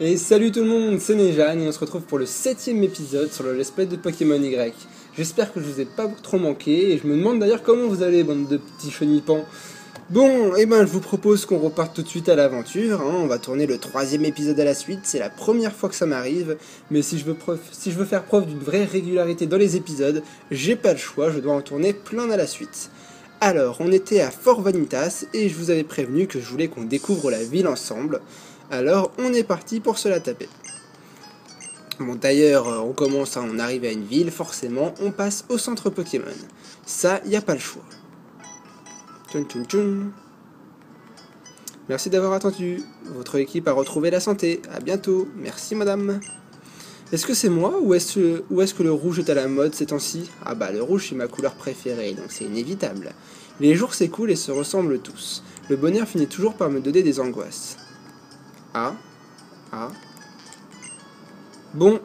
Et salut tout le monde, c'est Nejan et on se retrouve pour le 7ème épisode sur le let's play de Pokémon Y. J'espère que je vous ai pas trop manqué et je me demande d'ailleurs comment vous allez, bande de petits chenipans. Bon, et ben je vous propose qu'on reparte tout de suite à l'aventure, hein. On va tourner le 3ème épisode à la suite, c'est la première fois que ça m'arrive, mais si je veux faire preuve d'une vraie régularité dans les épisodes, j'ai pas le choix, je dois en tourner plein à la suite. Alors, on était à Fort Vanitas et je vous avais prévenu que je voulais qu'on découvre la ville ensemble. Alors, on est parti pour se la taper. Bon, d'ailleurs, on arrive à une ville, forcément, on passe au centre Pokémon. Ça, y a pas le choix. Tchoun tchoun tchoun. Merci d'avoir attendu. Votre équipe a retrouvé la santé. À bientôt. Merci, madame. Est-ce que c'est moi ou est-ce que le rouge est à la mode ces temps-ci? Ah bah, le rouge c'est ma couleur préférée, donc c'est inévitable. Les jours s'écoulent et se ressemblent tous. Le bonheur finit toujours par me donner des angoisses. Ah. Bon,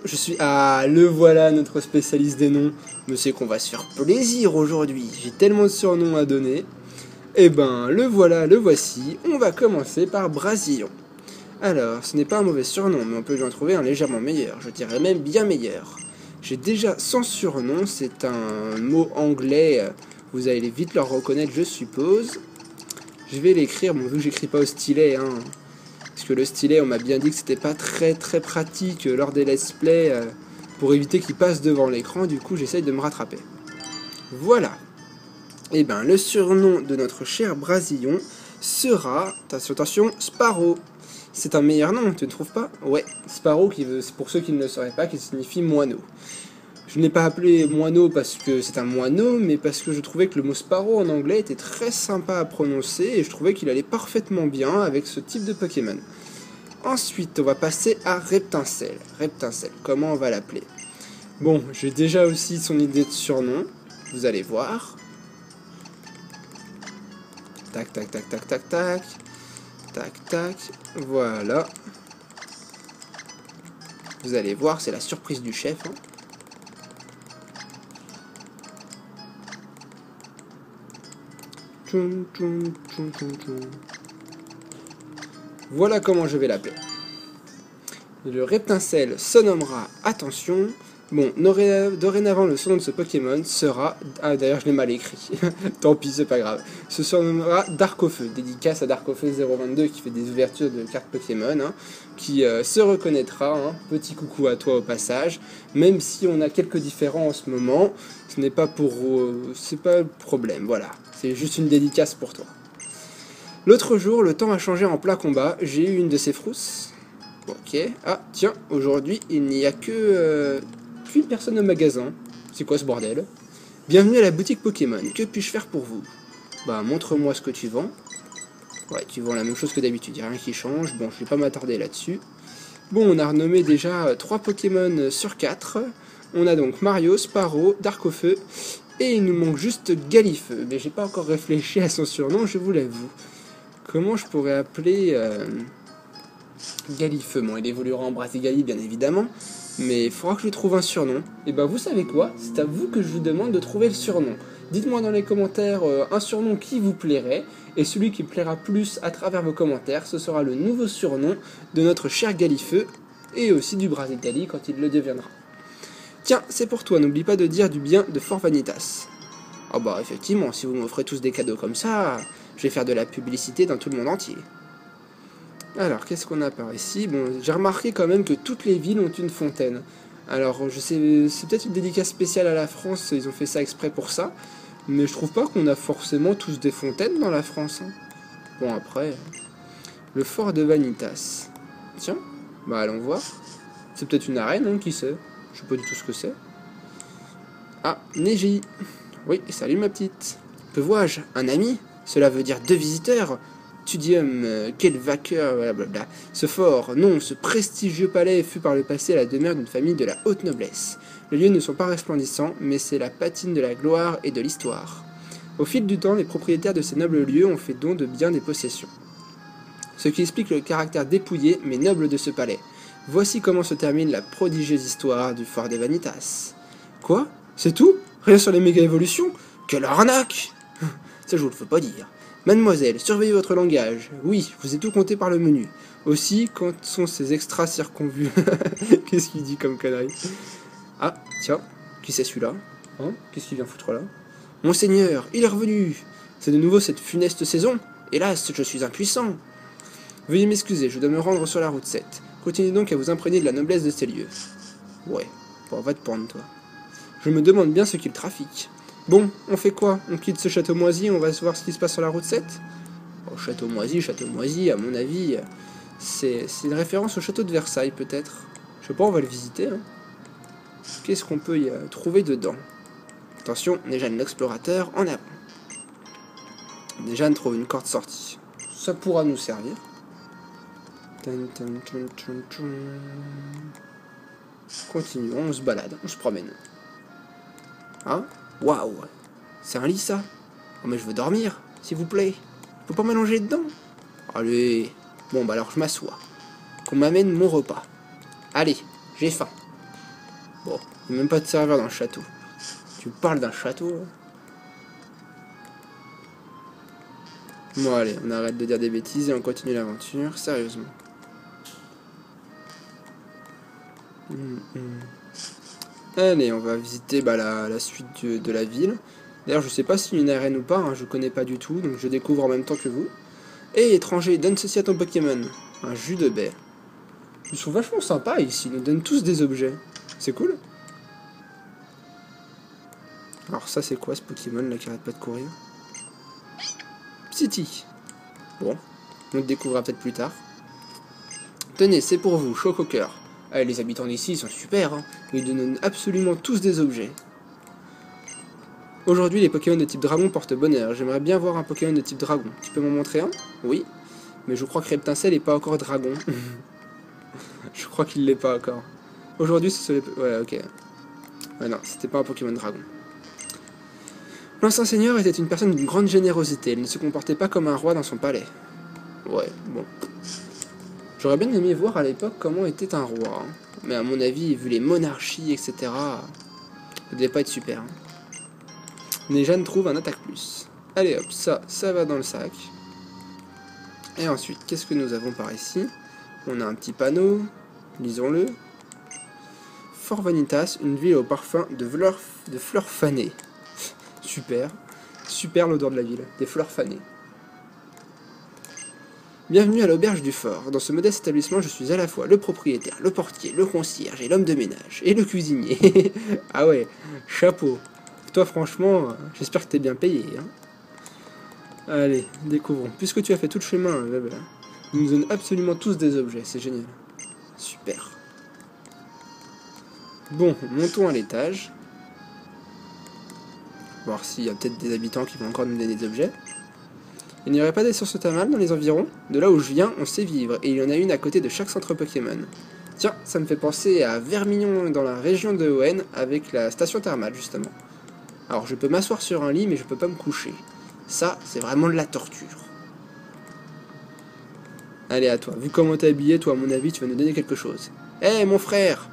je suis... Ah, le voilà, notre spécialiste des noms. Mais c'est qu'on va se faire plaisir aujourd'hui. J'ai tellement de surnoms à donner. Eh ben, le voilà, le voici. On va commencer par Brasillon. Alors, ce n'est pas un mauvais surnom, mais on peut lui en trouver un légèrement meilleur. Je dirais même bien meilleur. J'ai déjà 100 surnoms, c'est un mot anglais. Vous allez vite le reconnaître, je suppose. Je vais l'écrire, bon, vu que j'écris pas au stylet, hein. Parce que le stylet, on m'a bien dit que c'était pas très pratique lors des let's play pour éviter qu'il passe devant l'écran, du coup j'essaye de me rattraper. Voilà. Et ben le surnom de notre cher Brasillon sera, attention, Sparrow. C'est un meilleur nom, tu ne trouves pas? Ouais, Sparrow, c'est pour ceux qui ne le sauraient pas, qui signifie moineau. Je ne l'ai pas appelé moineau parce que c'est un moineau, mais parce que je trouvais que le mot Sparrow en anglais était très sympa à prononcer et je trouvais qu'il allait parfaitement bien avec ce type de Pokémon. Ensuite, on va passer à Reptincelle. Reptincelle, comment on va l'appeler? Bon, j'ai déjà aussi son idée de surnom, vous allez voir. Tac, voilà. Vous allez voir, c'est la surprise du chef, hein. Voilà comment je vais l'appeler. Le Reptincelle se nommera, attention, bon, dorénavant le surnom de ce Pokémon sera, ah d'ailleurs je l'ai mal écrit, tant pis c'est pas grave, se surnommera Darkofeu, dédicace à Darkofeu 022 qui fait des ouvertures de cartes Pokémon, hein, qui se reconnaîtra, hein. Petit coucou à toi au passage, même si on a quelques différends en ce moment, ce n'est pas c'est pas le problème, voilà, c'est juste une dédicace pour toi. L'autre jour, le temps a changé en plein combat, j'ai eu une de ces frousses. Ok, ah tiens, aujourd'hui il n'y a qu'une personne au magasin. C'est quoi ce bordel? Bienvenue à la boutique Pokémon, que puis-je faire pour vous? Bah montre-moi ce que tu vends. Ouais, tu vends la même chose que d'habitude, il n'y a rien qui change, bon je vais pas m'attarder là-dessus. Bon, on a renommé déjà 3 Pokémon sur 4. On a donc Mario, Sparrow, Darkofeu, et il nous manque juste Galifeu. Mais j'ai pas encore réfléchi à son surnom, je vous l'avoue. Comment je pourrais appeler Galifeu? Bon, il évoluera en Brasigali, bien évidemment, mais il faudra que je trouve un surnom. Et ben, vous savez quoi? C'est à vous que je vous demande de trouver le surnom. Dites-moi dans les commentaires un surnom qui vous plairait, et celui qui plaira plus à travers vos commentaires, ce sera le nouveau surnom de notre cher Galifeu, et aussi du Brasigali quand il le deviendra. Tiens, c'est pour toi, n'oublie pas de dire du bien de Fort Vanitas. Ah bah, effectivement, si vous m'offrez tous des cadeaux comme ça, je vais faire de la publicité dans tout le monde entier. Alors, qu'est-ce qu'on a par ici? Bon, j'ai remarqué quand même que toutes les villes ont une fontaine. Alors, je sais, c'est peut-être une dédicace spéciale à la France, ils ont fait ça exprès pour ça. Mais je trouve pas qu'on a forcément tous des fontaines dans la France, hein. Bon, après, le fort de Vanitas. Tiens, bah allons voir. C'est peut-être une arène, hein, qui sait? Je sais pas du tout ce que c'est. Ah, Neji. Oui, salut ma petite. Que vois-je? Un ami? Cela veut dire 2 visiteurs? Tudium, quel vainqueur, blablabla. Ce fort, non, ce prestigieux palais fut par le passé la demeure d'une famille de la haute noblesse. Les lieux ne sont pas resplendissants, mais c'est la patine de la gloire et de l'histoire. Au fil du temps, les propriétaires de ces nobles lieux ont fait don de bien des possessions. Ce qui explique le caractère dépouillé mais noble de ce palais. Voici comment se termine la prodigieuse histoire du fort des Vanitas. Quoi? C'est tout? Rien sur les méga-évolutions? Quelle arnaque! Ça je vous le fais pas dire. Mademoiselle, surveillez votre langage. Oui, je vous ai tout compté par le menu. Aussi, quand sont ces extras circonvus? Qu'est-ce qu'il dit comme connerie? Ah, tiens, qui c'est celui-là? Hein? Qu'est-ce qu'il vient foutre là? Monseigneur, il est revenu! C'est de nouveau cette funeste saison? Hélas, je suis impuissant! Veuillez m'excuser, je dois me rendre sur la route 7. Continuez donc à vous imprégner de la noblesse de ces lieux. Ouais, bon, va te prendre, toi. Je me demande bien ce qu'il trafique. Bon, on fait quoi? On quitte ce château moisi, on va voir ce qui se passe sur la route 7? Oh, château moisi, à mon avis, c'est une référence au château de Versailles, peut-être. Je sais pas, on va le visiter, hein. Qu'est-ce qu'on peut y trouver dedans? Attention, Néjane l'explorateur, en avant. Néjane trouve une corde sortie. Ça pourra nous servir. Continuons, on se balade, on se promène. Hein? Waouh! C'est un lit, ça? Oh, mais je veux dormir, s'il vous plaît. Faut pas m'allonger dedans. Allez. Bon, bah alors je m'assois. Qu'on m'amène mon repas. Allez, j'ai faim. Bon, il n'y a même pas de serveur dans le château. Tu parles d'un château? Bon, allez, on arrête de dire des bêtises et on continue l'aventure, sérieusement. Allez, on va visiter la suite de la ville. D'ailleurs, je sais pas s'il y a une arène ou pas, hein, je connais pas du tout, donc je découvre en même temps que vous. Et étranger, donne ceci à ton Pokémon. Un jus de baie. Ils sont vachement sympas ici, ils nous donnent tous des objets. C'est cool. Alors ça, c'est quoi ce Pokémon là qui arrête pas de courir? Psyti. Bon, on le découvrira peut-être plus tard. Tenez, c'est pour vous, choc au cœur. Ah, les habitants d'ici, ils sont super, hein. Ils donnent absolument tous des objets. Aujourd'hui, les Pokémon de type dragon portent bonheur. J'aimerais bien voir un Pokémon de type dragon. Tu peux m'en montrer un? Oui. Mais je crois que Reptincelle n'est pas encore dragon. Je crois qu'il l'est pas encore. Aujourd'hui, ce sont les... Ouais, ok. Ouais, non, c'était pas un Pokémon dragon. L'ancien seigneur était une personne d'une grande générosité. Il ne se comportait pas comme un roi dans son palais. Ouais, bon. J'aurais bien aimé voir à l'époque comment était un roi. Hein. Mais à mon avis, vu les monarchies, etc., ça devait pas être super. Hein. Néjane trouve un attaque plus. Allez hop, ça va dans le sac. Et ensuite, qu'est-ce que nous avons par ici? On a un petit panneau, lisons-le. Fort Vanitas, une ville au parfum de fleurs fanées. Super, super l'odeur de la ville, des fleurs fanées. Bienvenue à l'auberge du fort. Dans ce modeste établissement, je suis à la fois le propriétaire, le portier, le concierge et l'homme de ménage, et le cuisinier. Ah ouais, chapeau. Toi, franchement, j'espère que t'es bien payé. Hein. Allez, découvrons. Puisque tu as fait tout le chemin, ils nous donnent absolument tous des objets, c'est génial. Super. Bon, montons à l'étage. Voir s'il y a peut-être des habitants qui vont encore nous donner des objets. Il n'y aurait pas des sources thermales dans les environs? De là où je viens, on sait vivre, et il y en a une à côté de chaque centre Pokémon. Tiens, ça me fait penser à Vermillon dans la région de Hoenn, avec la station thermale, justement. Alors, je peux m'asseoir sur un lit, mais je peux pas me coucher. Ça, c'est vraiment de la torture. Allez, à toi. Vu comment t'es habillé, toi, à mon avis, tu vas nous donner quelque chose. Hé, mon frère!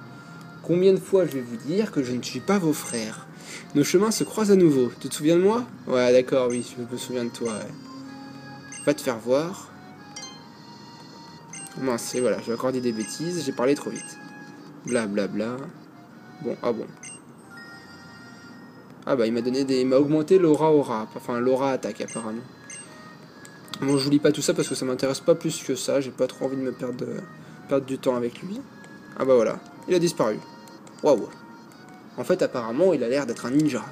Combien de fois je vais vous dire que je ne suis pas vos frères? Nos chemins se croisent à nouveau. Tu te souviens de moi? Ouais, d'accord, oui, je me souviens de toi, ouais. Va te faire voir. Mince, et voilà, j'ai encore dit des bêtises, j'ai parlé trop vite. Blablabla. Bla, bla. Bon, ah bon. Ah bah il m'a donné des... Il m'a augmenté l'aura, enfin l'aura attaque apparemment. Bon, je vous lis pas tout ça parce que ça m'intéresse pas plus que ça, j'ai pas trop envie de me perdre du temps avec lui. Ah bah voilà, il a disparu. Waouh. En fait apparemment il a l'air d'être un ninja.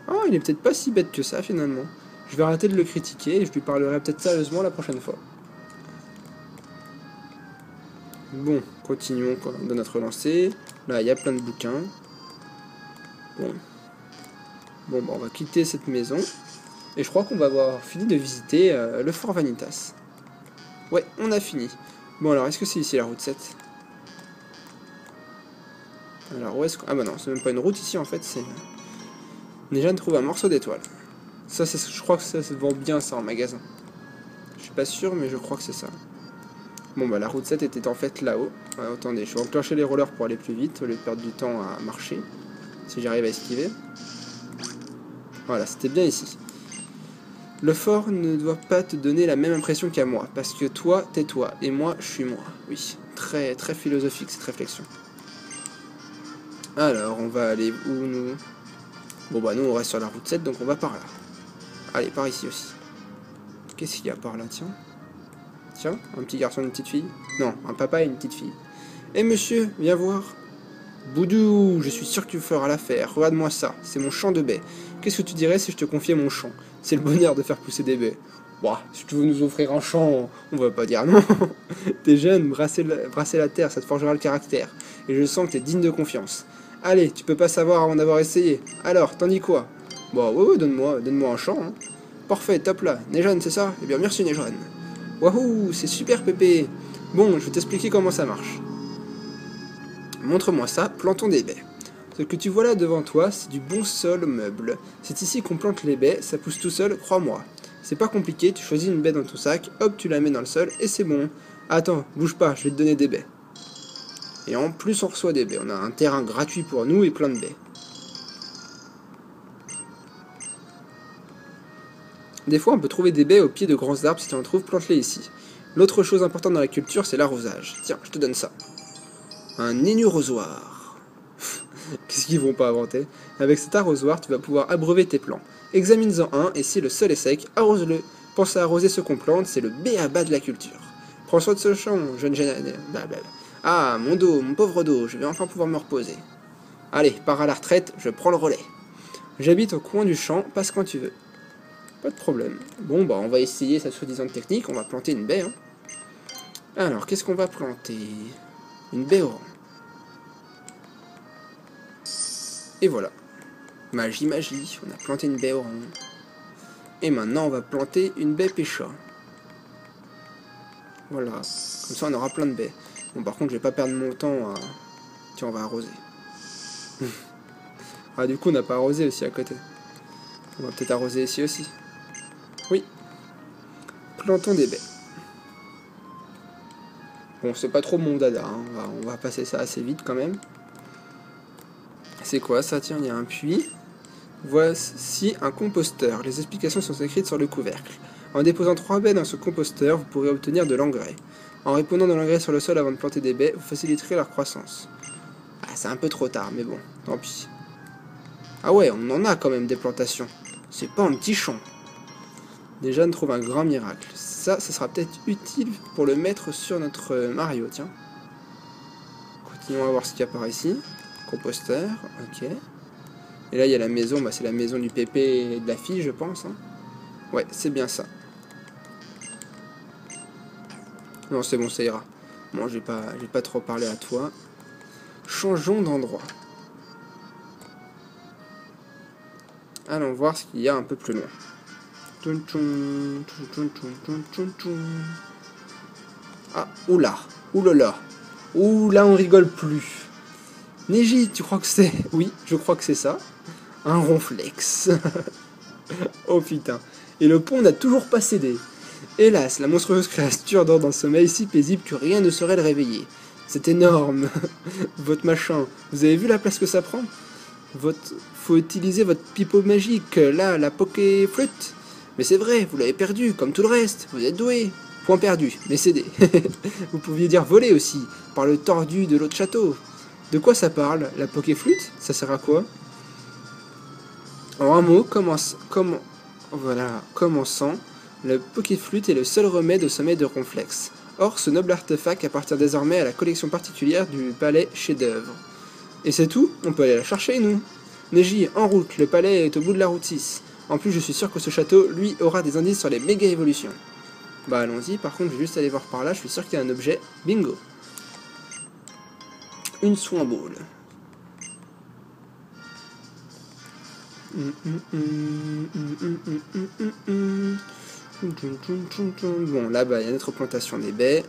Oh, il est peut-être pas si bête que ça finalement. Je vais arrêter de le critiquer et je lui parlerai peut-être sérieusement la prochaine fois. Bon, continuons dans notre lancée. Là, il y a plein de bouquins. Bon. Bon, bah, on va quitter cette maison. Et je crois qu'on va avoir fini de visiter le Fort Vanitas. Ouais, on a fini. Bon, alors, est-ce que c'est ici la route 7? Alors, où est-ce qu'on... Ah bah non, c'est même pas une route ici, en fait, c'est... Néjane trouve un morceau d'étoile. Ça, je crois que ça se vend bien, ça, en magasin. Je suis pas sûr, mais je crois que c'est ça. Bon, bah, la route 7 était en fait là-haut. Ouais, attendez, je vais enclencher les rollers pour aller plus vite, au lieu de perdre du temps à marcher. Si j'arrive à esquiver. Voilà, c'était bien ici. Le fort ne doit pas te donner la même impression qu'à moi, parce que toi, t'es toi, et moi, je suis moi. Oui, très, très philosophique cette réflexion. Alors, on va aller où, nous? Bon, bah, nous, on reste sur la route 7, donc on va par là. Allez, par ici aussi. Qu'est-ce qu'il y a par là, tiens? Tiens, un petit garçon et une petite fille? Non, un papa et une petite fille. Eh, monsieur, viens voir. Boudou, je suis sûr que tu feras l'affaire. Regarde-moi ça, c'est mon champ de baies. Qu'est-ce que tu dirais si je te confiais mon champ? C'est le bonheur de faire pousser des baies. Bah, si tu veux nous offrir un champ, on va pas dire non. T'es jeune, brasser la terre, ça te forgera le caractère. Et je sens que t'es digne de confiance. Allez, tu peux pas savoir avant d'avoir essayé. Alors, t'en dis quoi? Bah, ouais, donne-moi un champ. Hein. Parfait, top là. Nejan, c'est ça? Eh bien, merci Nejan. Wahou, c'est super Pépé. Bon, je vais t'expliquer comment ça marche. Montre-moi ça, plantons des baies. Ce que tu vois là devant toi, c'est du bon sol meuble. C'est ici qu'on plante les baies, ça pousse tout seul, crois-moi. C'est pas compliqué, tu choisis une baie dans ton sac, hop, tu la mets dans le sol, et c'est bon. Attends, bouge pas, je vais te donner des baies. Et en plus, on reçoit des baies. On a un terrain gratuit pour nous et plein de baies. Des fois, on peut trouver des baies au pied de grands arbres. Si tu en trouves, plante-les ici. L'autre chose importante dans la culture, c'est l'arrosage. Tiens, je te donne ça. Un énurosoir. Qu'est-ce qu'ils vont pas inventer? Avec cet arrosoir, tu vas pouvoir abreuver tes plants. Examine-en un, et si le sol est sec, arrose-le. Pense à arroser ce qu'on plante, c'est le b.a.-ba de la culture. Prends soin de ce champ, jeune génération. Ah, mon dos, mon pauvre dos, je vais enfin pouvoir me reposer. Allez, pars à la retraite, je prends le relais. J'habite au coin du champ, passe quand tu veux. Pas de problème. Bon, bah, on va essayer sa soi-disant technique, on va planter une baie. Hein. Alors, qu'est-ce qu'on va planter? Une baie orange. Et voilà. Magie, magie, on a planté une baie orange. Et maintenant, on va planter une baie pécha. Voilà. Comme ça, on aura plein de baies. Bon, par contre, je vais pas perdre mon temps à... Tiens, on va arroser. Ah, du coup, on n'a pas arrosé aussi à côté. On va peut-être arroser ici aussi. Oui. Plantons des baies. Bon, c'est pas trop mon dada. Hein. On va passer ça assez vite quand même. C'est quoi ça? Tiens, il y a un puits. Voici un composteur. Les explications sont écrites sur le couvercle. En déposant 3 baies dans ce composteur, vous pourrez obtenir de l'engrais. En répandant de l'engrais sur le sol avant de planter des baies, vous faciliterez leur croissance. Ah, c'est un peu trop tard, mais bon, tant pis. Ah ouais, on en a quand même des plantations. C'est pas un petit champ. Déjà, on trouve un grand miracle. Ça sera peut-être utile pour le mettre sur notre Mario, tiens. Continuons à voir ce qu'il y a par ici. Composteur, ok. Et là, il y a la maison, bah, c'est la maison du pépé et de la fille, je pense. Hein. Ouais, c'est bien ça. Non, c'est bon, ça ira. Bon, j'ai pas trop parlé à toi. Changeons d'endroit. Allons voir ce qu'il y a un peu plus loin. Ah, oula, oulala. Oula, on rigole plus. Neji, tu crois que c'est... Oui, je crois que c'est ça. Un ronflex. Oh putain. Et le pont n'a toujours pas cédé. Hélas, la monstrueuse créature dort dans le sommeil si paisible que rien ne saurait le réveiller. C'est énorme. Votre machin. Vous avez vu la place que ça prend? Faut utiliser votre pipeau magique. Là, la poké flûte. Mais c'est vrai, vous l'avez perdu, comme tout le reste. Vous êtes doué. Point perdu, mais cédé. Vous pouviez dire voler aussi, par le tordu de l'autre château. De quoi ça parle? La poké flûte? Ça sert à quoi? En un mot, commençant, le Pokéflûte est le seul remède au sommeil de Ronflex. Or, ce noble artefact appartient désormais à la collection particulière du palais chef-d'œuvre. Et c'est tout? On peut aller la chercher, nous? Neji, en route, le palais est au bout de la route 6. En plus, je suis sûr que ce château, lui, aura des indices sur les méga-évolutions. Bah allons-y, par contre, je vais juste aller voir par là, je suis sûr qu'il y a un objet. Bingo! Une soin ball. Bon, là-bas, il y a notre plantation des baies.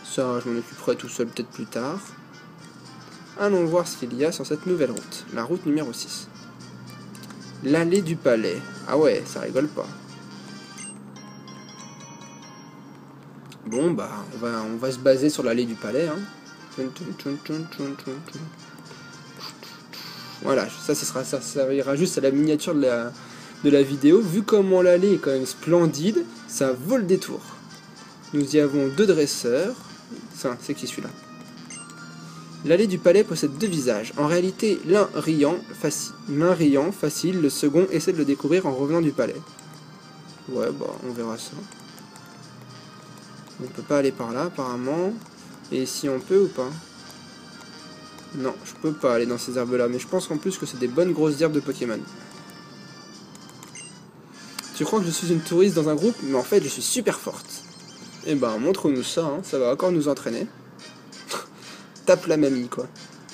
Ça, je m'en occuperai tout seul peut-être plus tard. Allons voir ce qu'il y a sur cette nouvelle route. La route numéro 6. L'allée du palais. Ah ouais, ça rigole pas. Bon, bah, on va se baser sur l'allée du palais. Hein. Voilà, ça servira juste à la miniature de de la vidéo, vu comment l'allée est quand même splendide, ça vaut le détour. Nous y avons 2 dresseurs. Ça, c'est qui celui-là? L'allée du palais possède 2 visages. En réalité, l'un riant, facile, le second essaie de le découvrir en revenant du palais. Ouais, bah, on verra ça. On peut pas aller par là, apparemment. Et ici, on peut ou pas? Non, je peux pas aller dans ces herbes-là, mais je pense en plus que c'est des bonnes grosses herbes de Pokémon. Tu crois que je suis une touriste dans un groupe, mais en fait, je suis super forte. Eh ben, montre-nous ça, hein, ça va encore nous entraîner. Tape la mamie, quoi.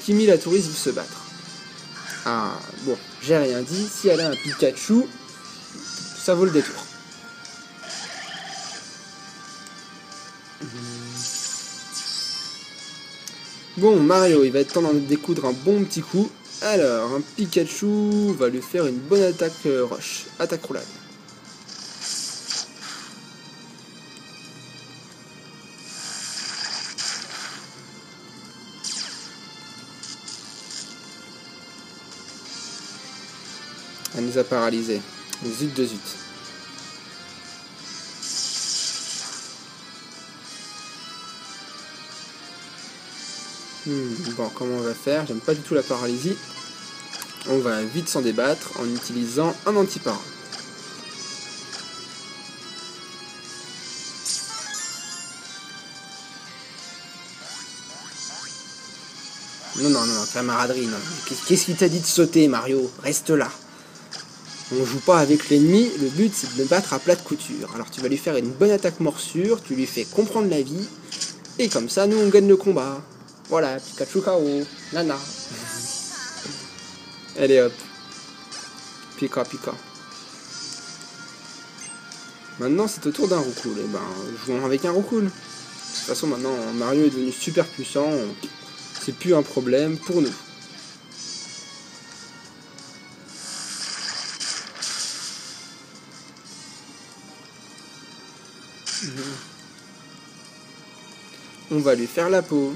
Kimi la touriste veut se battre. Ah, bon, j'ai rien dit. Si elle a un Pikachu, ça vaut le détour. Bon, Mario, il va être temps d'en découdre un bon petit coup. Alors, un Pikachu va lui faire une bonne attaque rush. Attaque roulade. Elle nous a paralysés. Zut de zut. Bon, comment on va faire? J'aime pas du tout la paralysie. On va vite s'en débattre en utilisant un anti-para. Non, non, non, camaraderie, non. Qu'est-ce qui t'a dit de sauter, Mario? Reste là. On joue pas avec l'ennemi, le but c'est de le battre à plat de couture. Alors tu vas lui faire une bonne attaque morsure, tu lui fais comprendre la vie, et comme ça nous on gagne le combat. Voilà, Pikachu KO, nana. Allez hop. Pika pika. Maintenant c'est au tour d'un Roucoule. Et ben jouons avec un Roucoule. De toute façon maintenant Mario est devenu super puissant, c'est plus un problème pour nous. On va lui faire la peau.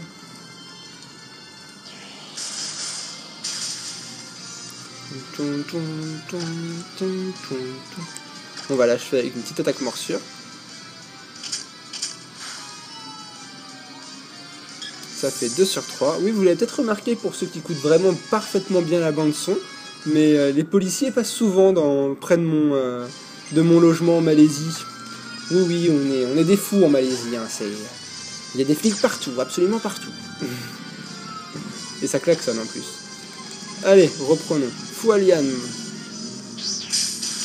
On va l'achever avec une petite attaque morsure. Ça fait 2 sur 3. Oui, vous l'avez peut-être remarqué pour ceux qui écoutent vraiment parfaitement bien la bande son, mais les policiers passent souvent près de mon logement en Malaisie. Oui, oui, on est des fous en Malaisie. Hein, il y a des flics partout, absolument partout. Et ça klaxonne en plus. Allez, reprenons. Foualian.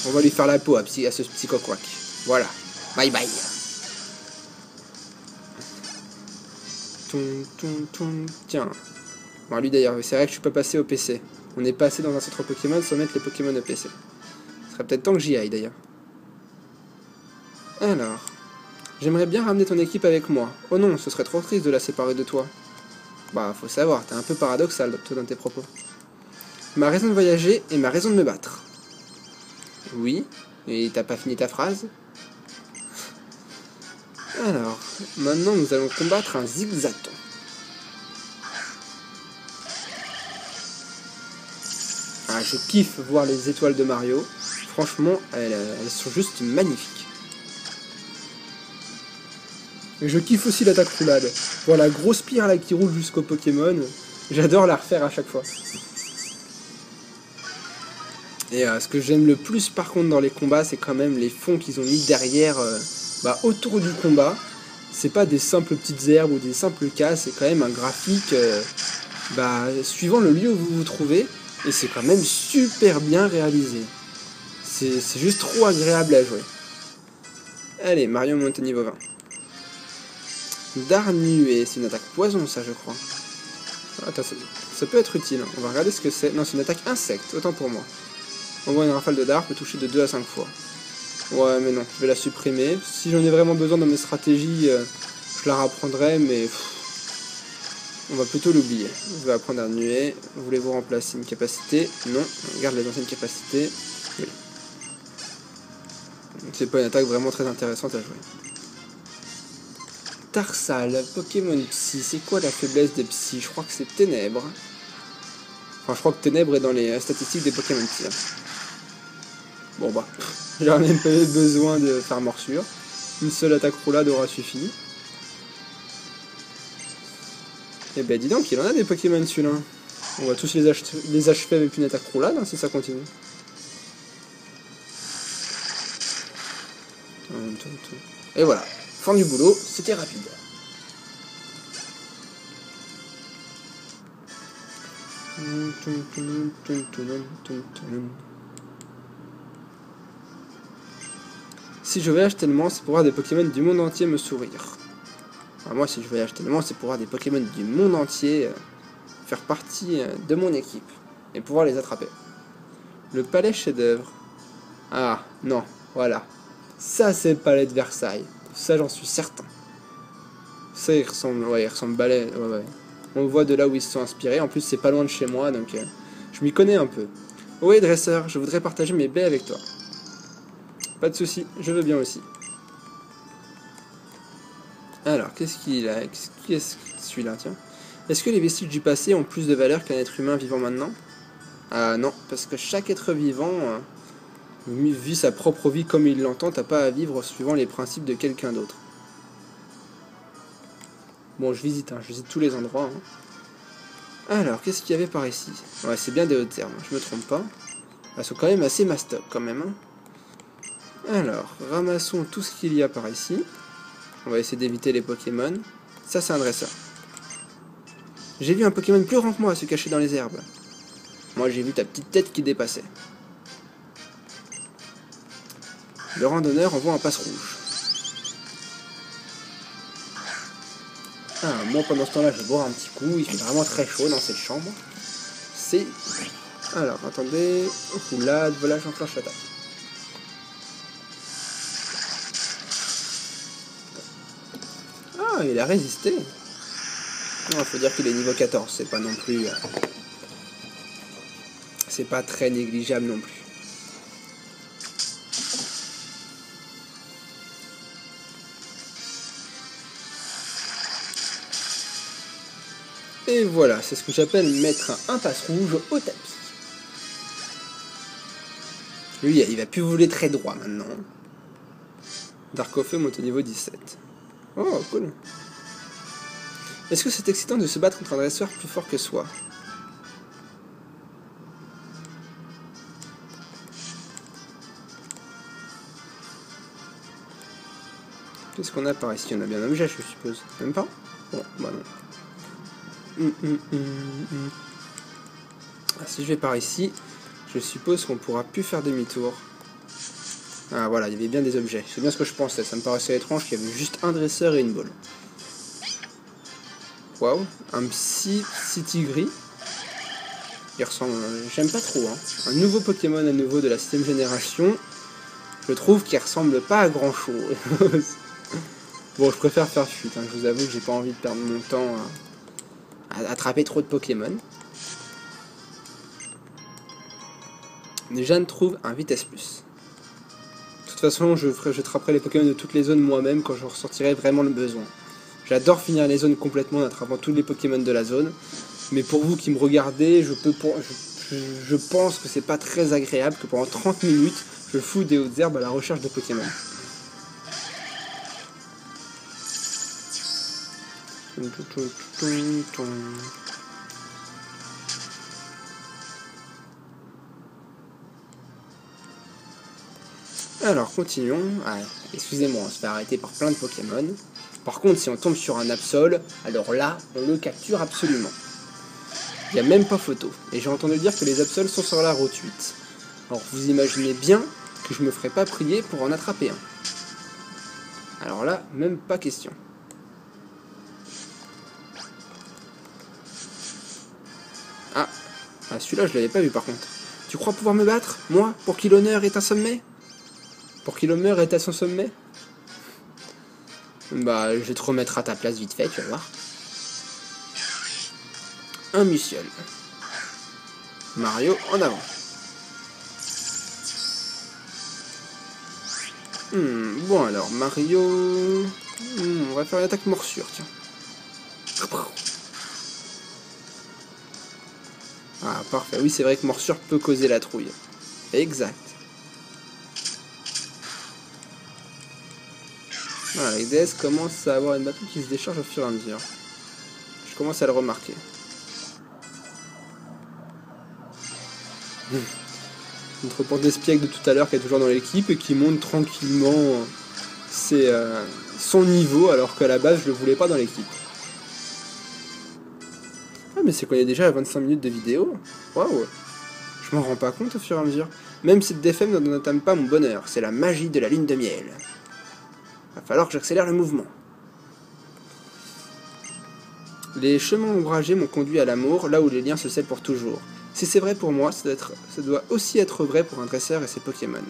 On va lui faire la peau à ce psychoquack. Voilà. Bye bye. Tiens. Bon, lui d'ailleurs, c'est vrai que je suis pas passé au PC. On est passé dans un centre Pokémon sans mettre les Pokémon au PC. Ce serait peut-être temps que j'y aille d'ailleurs. Alors. J'aimerais bien ramener ton équipe avec moi. Oh non, ce serait trop triste de la séparer de toi. Bah, faut savoir, t'es un peu paradoxal, toi, dans tes propos. Ma raison de voyager et ma raison de me battre. Oui, et t'as pas fini ta phrase? Alors, maintenant nous allons combattre un Zigzaton. Ah, je kiffe voir les étoiles de Mario. Franchement, elles sont juste magnifiques. Et je kiffe aussi l'attaque roulade. Voir la grosse pierre là qui roule jusqu'au Pokémon. J'adore la refaire à chaque fois. Et ce que j'aime le plus par contre dans les combats, c'est quand même les fonds qu'ils ont mis derrière, autour du combat. C'est pas des simples petites herbes ou des simples cases, c'est quand même un graphique suivant le lieu où vous vous trouvez. Et c'est quand même super bien réalisé. C'est juste trop agréable à jouer. Allez, Mario monte au niveau 20. Darnué, c'est une attaque poison ça je crois. Attends, ça peut être utile, on va regarder ce que c'est. Non, c'est une attaque insecte, autant pour moi. Envoie une rafale de dard peut toucher de 2 à 5 fois. Ouais mais non, je vais la supprimer. Si j'en ai vraiment besoin dans mes stratégies, je la reprendrai, mais on va plutôt l'oublier. Je vais apprendre à nuer. Voulez-vous remplacer une capacité? Non, on garde les anciennes capacités. Oui. C'est pas une attaque vraiment très intéressante à jouer. Tarsal, Pokémon Psy, c'est quoi la faiblesse des Psy? Je crois que c'est Ténèbres. Enfin, je crois que Ténèbres est dans les statistiques des Pokémon Psy. Bon bah, j'aurais même pas eu besoin de faire morsure. Une seule attaque roulade aura suffi. Et ben dis donc, il en a des Pokémon celui-là. On va tous les achever avec une attaque roulade hein, si ça continue. Et voilà, fin du boulot, c'était rapide. Si je voyage tellement, c'est pour voir des Pokémon du monde entier me sourire. Alors moi, si je voyage tellement, c'est pour voir des Pokémon du monde entier faire partie de mon équipe et pouvoir les attraper. Le palais chef-d'œuvre. Ah, non, voilà. Ça, c'est le palais de Versailles. Ça, j'en suis certain. Ça, il ressemble balai. Ouais. On voit de là où ils se sont inspirés. En plus, c'est pas loin de chez moi, donc je m'y connais un peu. Oui, dresseur, je voudrais partager mes baies avec toi. Pas de souci, je veux bien aussi. Alors, qu'est-ce qu'il a? Qui est celui-là, tiens? Est-ce que les vestiges du passé ont plus de valeur qu'un être humain vivant maintenant? Ah non, parce que chaque être vivant vit sa propre vie comme il l'entend, t'as pas à vivre suivant les principes de quelqu'un d'autre. Bon, je visite tous les endroits. Hein. Alors, qu'est-ce qu'il y avait par ici? Ouais, c'est bien des hautes herbes, je me trompe pas. Elles sont quand même assez mastoc, quand même. Hein. Alors, ramassons tout ce qu'il y a par ici. On va essayer d'éviter les Pokémon. Ça, c'est un dresseur. J'ai vu un Pokémon plus grand que moi se cacher dans les herbes. Moi, j'ai vu ta petite tête qui dépassait. Le randonneur envoie un passe-rouge. Ah, moi, pendant ce temps-là, je vais boire un petit coup. Il fait vraiment très chaud dans cette chambre. C'est... Alors, attendez. Roulade, voilà, j'enclenche l'attaque. Ah, il a résisté. Il faut dire qu'il est niveau 14. C'est pas non plus... c'est pas très négligeable non plus. Et voilà, c'est ce que j'appelle mettre un passe rouge au tapis. Lui, il va plus voler très droit maintenant. Darkofeu monte au niveau 17. Oh, cool. Est-ce que c'est excitant de se battre contre un dresseur plus fort que soi? Qu'est-ce qu'on a par ici? On a bien un objet, je suppose. Même pas? Bon, bah non. Ah, si je vais par ici, je suppose qu'on pourra plus faire demi-tour. Ah voilà, il y avait bien des objets. C'est bien ce que je pensais. Ça me paraissait étrange qu'il y avait juste un dresseur et une boule. Waouh, un City gris. Il ressemble... J'aime pas trop. Hein. Un nouveau Pokémon à nouveau de la 7ème génération. Je trouve qu'il ressemble pas à grand chose. Bon, je préfère faire fuite. Hein. Je vous avoue que j'ai pas envie de perdre mon temps à attraper trop de Pokémon. Déjà, ne trouve un vitesse plus. De toute façon, je attraperai les Pokémon de toutes les zones moi-même quand je ressortirai vraiment le besoin. J'adore finir les zones complètement en attrapant tous les Pokémon de la zone. Mais pour vous qui me regardez, je pense que c'est pas très agréable que pendant 30 minutes, je fous des hautes herbes à la recherche de Pokémon. Alors, continuons. Ah, excusez-moi, on se fait arrêter par plein de Pokémon. Par contre, si on tombe sur un Absol, alors là, on le capture absolument. Il n'y a même pas photo. Et j'ai entendu dire que les Absols sont sur la route 8. Alors, vous imaginez bien que je me ferai pas prier pour en attraper un. Alors là, même pas question. Ah, celui-là, je l'avais pas vu par contre. Tu crois pouvoir me battre, moi, pour qui l'honneur est un sommet? Pour qui l'honneur est à son sommet? Bah, je vais te remettre à ta place vite fait, tu vas voir. Un Musiole. Mario, en avant. Bon alors, Mario... on va faire une attaque morsure, tiens. Ah, parfait. Oui, c'est vrai que morsure peut causer la trouille. Exact. Voilà, les DS commencent à avoir une batterie qui se décharge au fur et à mesure. Je commence à le remarquer. Notre porte d'espiègle de tout à l'heure qui est toujours dans l'équipe et qui monte tranquillement son niveau alors qu'à la base je le voulais pas dans l'équipe. Ah mais c'est qu'on est déjà à 25 minutes de vidéo. Waouh. Je m'en rends pas compte au fur et à mesure. Même cette DFM n'entame pas mon bonheur. C'est la magie de la lune de miel. Va falloir que j'accélère le mouvement. Les chemins ombragés m'ont conduit à l'amour, là où les liens se scellent pour toujours. Si c'est vrai pour moi, ça doit aussi être vrai pour un dresseur et ses Pokémon.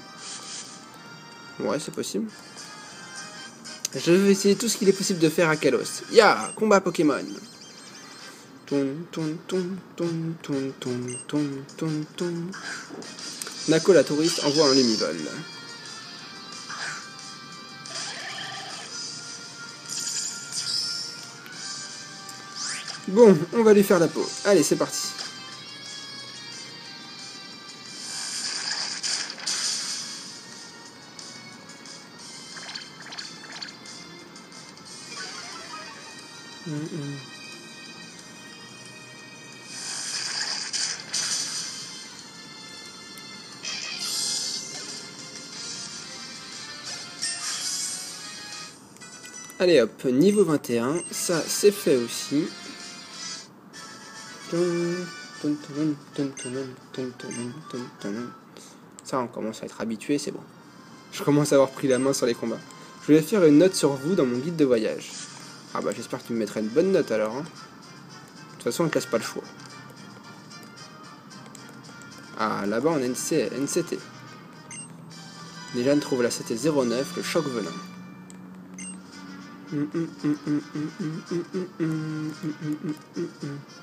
Ouais, c'est possible. Je vais essayer tout ce qu'il est possible de faire à Kalos. Ya, combat Pokémon. Nako la touriste envoie un lumivol. Bon, on va lui faire la peau. Allez, c'est parti. Allez hop, niveau 21, ça c'est fait aussi. Ça on commence à être habitué, c'est bon. Je commence à avoir pris la main sur les combats. Je vais faire une note sur vous dans mon guide de voyage. Ah bah j'espère que tu me mettras une bonne note alors. Hein. De toute façon on ne te laisse pas le choix. Ah là-bas on a une NCT. Déjà on trouve la CT09, le choc venin.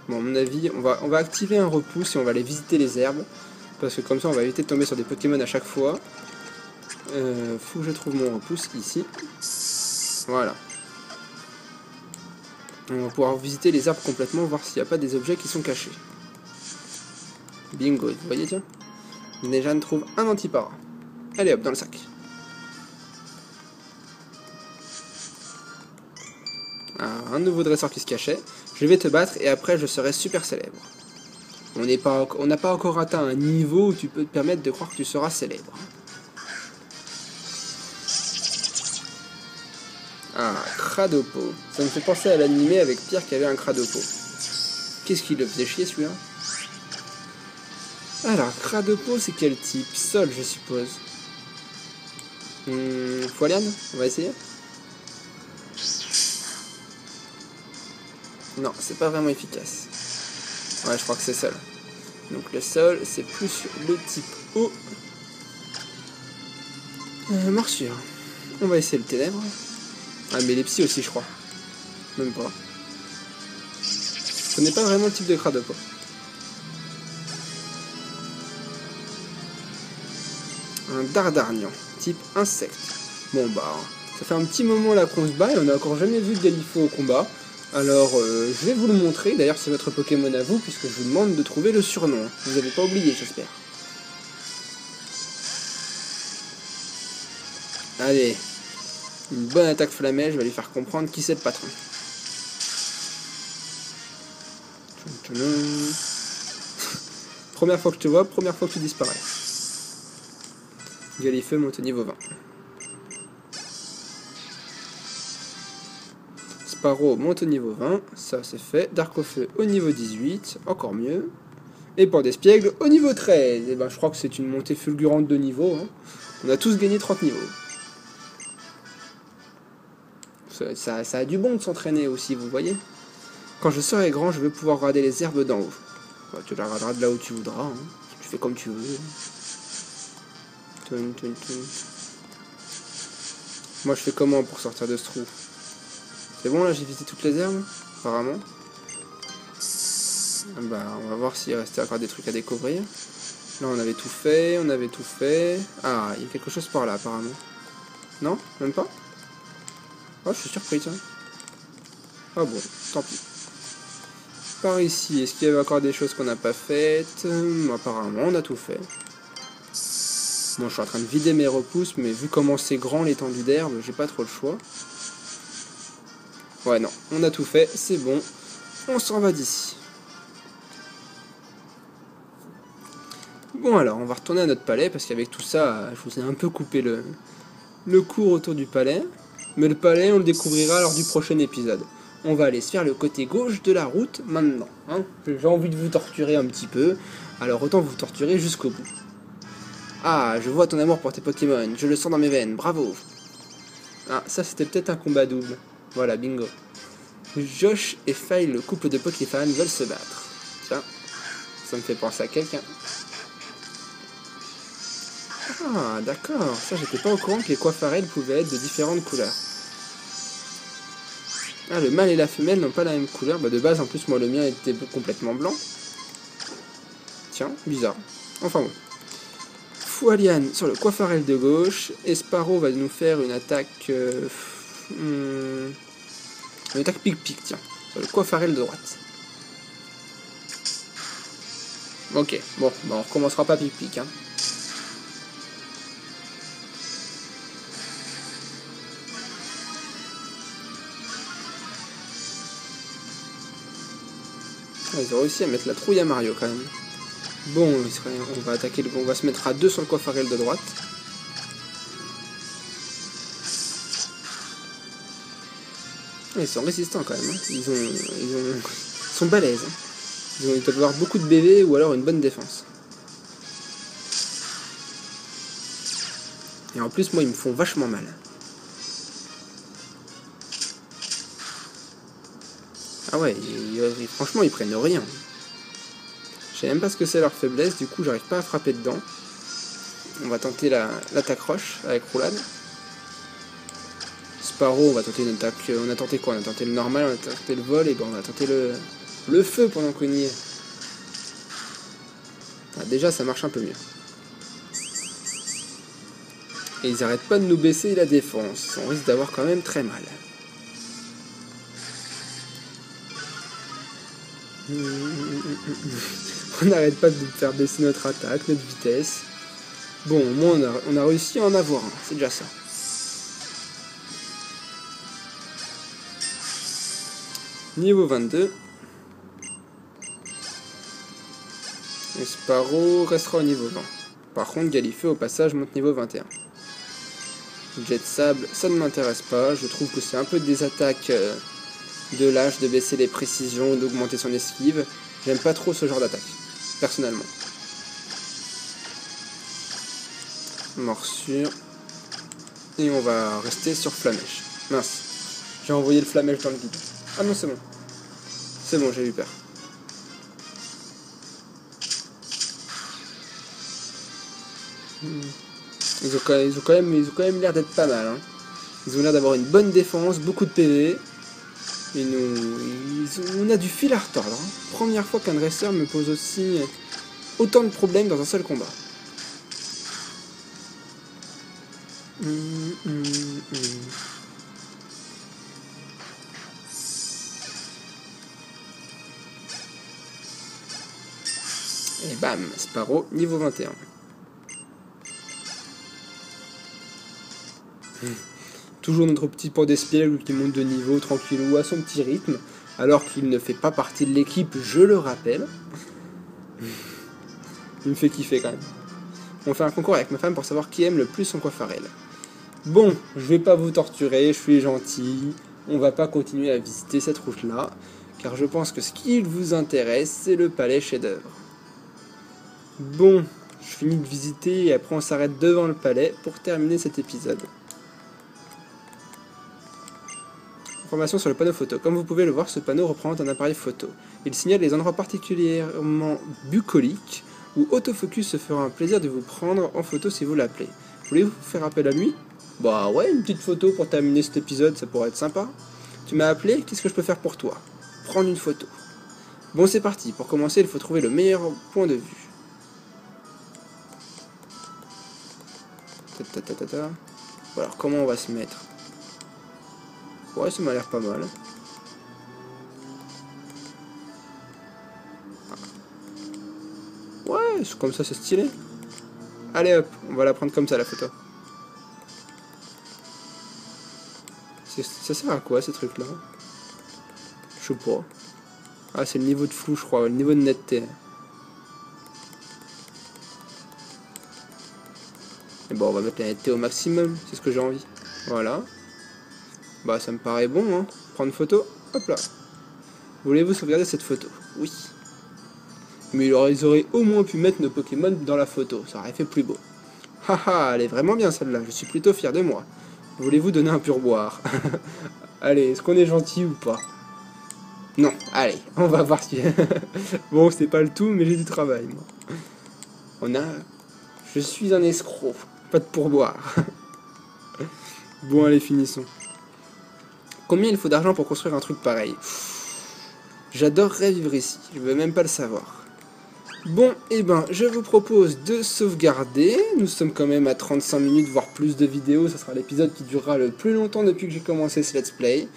Bon, à mon avis, on va activer un repousse et on va aller visiter les herbes. Parce que comme ça, on va éviter de tomber sur des Pokémon à chaque fois. Faut que je trouve mon repousse ici. Voilà. On va pouvoir visiter les herbes complètement, voir s'il n'y a pas des objets qui sont cachés. Bingo, vous voyez, tiens. Déjà, on trouve un antipara. Allez hop, dans le sac. Un nouveau dresseur qui se cachait. Je vais te battre et après je serai super célèbre. On n'a pas encore atteint un niveau où tu peux te permettre de croire que tu seras célèbre. Ah, Cradopo. Ça me fait penser à l'animé avec Pierre qui avait un Cradopo. Qu'est-ce qui le faisait chier celui-là? Alors, Cradopo c'est quel type? Sol je suppose. Foiliane? On va essayer. Non, c'est pas vraiment efficace. Ouais, je crois que c'est sol. Donc le sol, c'est plus le type eau. Morsure. On va essayer le ténèbre. Ah, mais les psy aussi, je crois. Même pas. Je connais pas vraiment le type de Cradopo. Un Dardarnian, type insecte. Bon bah, ça fait un petit moment là qu'on se bat et on n'a encore jamais vu de Galifo au combat. Alors, je vais vous le montrer. D'ailleurs, c'est votre Pokémon à vous, puisque je vous demande de trouver le surnom. Vous n'avez pas oublié, j'espère. Allez. Une bonne attaque flammée, je vais lui faire comprendre qui c'est le patron. Première fois que je te vois, première fois que tu disparais. Galifeu monte au niveau 20. Sparrow monte au niveau 20, ça c'est fait. Darkofeu au niveau 18, encore mieux. Et Port d'Espiègle au niveau 13. Et ben je crois que c'est une montée fulgurante de niveau. Hein. On a tous gagné 30 niveaux. Ça a du bon de s'entraîner aussi, vous voyez. Quand je serai grand, je vais pouvoir regarder les herbes d'en haut. Bah, tu la regarderas de là où tu voudras. Hein. Tu fais comme tu veux. Moi je fais comment pour sortir de ce trou? C'est bon là, j'ai visité toutes les herbes, apparemment. Bah, on va voir s'il restait encore des trucs à découvrir. Là, on avait tout fait, Ah, il y a quelque chose par là, apparemment. Non? Même pas? Oh, je suis surpris, tiens. Ah bon, tant pis. Par ici, est-ce qu'il y avait encore des choses qu'on n'a pas faites? Apparemment, on a tout fait. Bon, je suis en train de vider mes repousses, mais vu comment c'est grand l'étendue d'herbe, j'ai pas trop le choix. Ouais, non, on a tout fait, c'est bon. On s'en va d'ici. Bon alors, on va retourner à notre palais, parce qu'avec tout ça, je vous ai un peu coupé le cours autour du palais. Mais le palais, on le découvrira lors du prochain épisode. On va aller se faire le côté gauche de la route maintenant. Hein. J'ai envie de vous torturer un petit peu, alors autant vous torturer jusqu'au bout. Ah, je vois ton amour pour tes Pokémon, je le sens dans mes veines, bravo. Ah, ça c'était peut-être un combat double. Voilà, bingo. Josh et Faye, le couple de Pokéfans, veulent se battre. Tiens, ça me fait penser à quelqu'un. Ah, d'accord. Ça, j'étais pas au courant que les coiffarelles pouvaient être de différentes couleurs. Ah, le mâle et la femelle n'ont pas la même couleur. Bah, de base, en plus, moi, le mien était complètement blanc. Tiens, bizarre. Enfin bon. Foualian sur le coiffarel de gauche. Et Sparrow va nous faire une attaque... une attaque pic-pic, tiens. Sur le coiffarel de droite. Ok, bon, bah, on recommencera pas pic-pic, hein. Ils ont réussi à mettre la trouille à Mario quand même. Bon, on va attaquer, on va se mettre à 2 sur le coiffarel de droite. Ils sont résistants quand même. Hein. Ils sont balèzes. Hein. Ils doivent avoir beaucoup de BV ou alors une bonne défense. Et en plus, moi, ils me font vachement mal. Ah ouais, franchement, ils prennent rien. Je sais même pas ce que c'est leur faiblesse, du coup, j'arrive pas à frapper dedans. On va tenter l'attaque roche avec roulade. Sparrow, on va tenter une attaque. On a tenté quoi? On a tenté le normal, on a tenté le vol, et bon, on va tenter le feu pendant qu'on y est. Ah, déjà, ça marche un peu mieux. Et ils arrêtent pas de nous baisser la défense. On risque d'avoir quand même très mal. On n'arrête pas de faire baisser notre attaque, notre vitesse. Bon, au moins on a réussi à en avoir un, c'est déjà ça. Niveau 22. Et Sparrow restera au niveau 20. Par contre, Galifeu au passage monte niveau 21. Jet Sable, ça ne m'intéresse pas. Je trouve que c'est un peu des attaques de lâche, de baisser les précisions, d'augmenter son esquive. J'aime pas trop ce genre d'attaque, personnellement. Morsure. Et on va rester sur Flamèche. Mince. J'ai envoyé le Flamèche dans le vide. Ah non, c'est bon. C'est bon, j'ai eu peur. Ils ont quand même l'air d'être pas mal. Hein. Ils ont l'air d'avoir une bonne défense, beaucoup de PV. Et on a du fil à retordre. Hein. Première fois qu'un dresseur me pose aussi autant de problèmes dans un seul combat. Et bam, Sparrow, niveau 21. Toujours notre petit pot d'espiègle qui monte de niveau tranquillou à son petit rythme, alors qu'il ne fait pas partie de l'équipe, je le rappelle. Il me fait kiffer quand même. On fait un concours avec ma femme pour savoir qui aime le plus son coiffarel. Bon, je vais pas vous torturer, je suis gentil. On va pas continuer à visiter cette route-là, car je pense que ce qui vous intéresse, c'est le palais chef-d'œuvre. Bon, je finis de visiter et après on s'arrête devant le palais pour terminer cet épisode. Information sur le panneau photo. Comme vous pouvez le voir, ce panneau représente un appareil photo. Il signale les endroits particulièrement bucoliques où Autofocus se fera un plaisir de vous prendre en photo si vous l'appelez. Voulez-vous faire appel à lui? Bah ouais, une petite photo pour terminer cet épisode, ça pourrait être sympa. Tu m'as appelé, qu'est-ce que je peux faire pour toi? Prendre une photo. Bon, c'est parti. Pour commencer, il faut trouver le meilleur point de vue. Bon, alors comment on va se mettre? Ouais, ça m'a l'air pas mal. Ouais, comme ça c'est stylé. Allez hop, on va la prendre comme ça la photo. Ça sert à quoi ces trucs là? sais pas. Ah, c'est le niveau de flou, je crois, le niveau de netteté. Et bon, on va mettre la netteté au maximum, c'est ce que j'ai envie. Voilà. Bah, ça me paraît bon, hein. Prendre photo, hop là. Voulez-vous sauvegarder cette photo? Oui. Mais ils auraient au moins pu mettre nos Pokémon dans la photo, ça aurait fait plus beau. Haha, elle est vraiment bien celle-là, je suis plutôt fier de moi. Voulez-vous donner un pourboire? Allez, est-ce qu'on est gentil ou pas? Non, allez, on va voir si... Bon, c'est pas le tout, mais j'ai du travail, moi. On a... Je suis un escroc, pas de pourboire. Bon, allez, finissons. Combien il faut d'argent pour construire un truc pareil? J'adorerais vivre ici, je veux même pas le savoir. Bon, eh ben, je vous propose de sauvegarder. Nous sommes quand même à 35 minutes, voire plus de vidéos. Ça sera l'épisode qui durera le plus longtemps depuis que j'ai commencé ce let's play.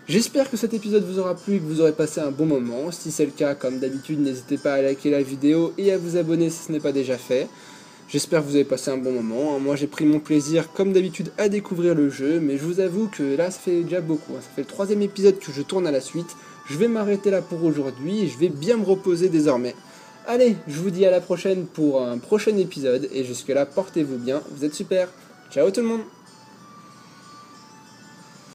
J'espère que cet épisode vous aura plu et que vous aurez passé un bon moment. Si c'est le cas, comme d'habitude, n'hésitez pas à liker la vidéo et à vous abonner si ce n'est pas déjà fait. J'espère que vous avez passé un bon moment. Moi, j'ai pris mon plaisir, comme d'habitude, à découvrir le jeu. Mais je vous avoue que là, ça fait déjà beaucoup. Ça fait le 3e épisode que je tourne à la suite. Je vais m'arrêter là pour aujourd'hui et je vais bien me reposer désormais. Allez, je vous dis à la prochaine pour un prochain épisode, et jusque là, portez-vous bien, vous êtes super. Ciao tout le monde!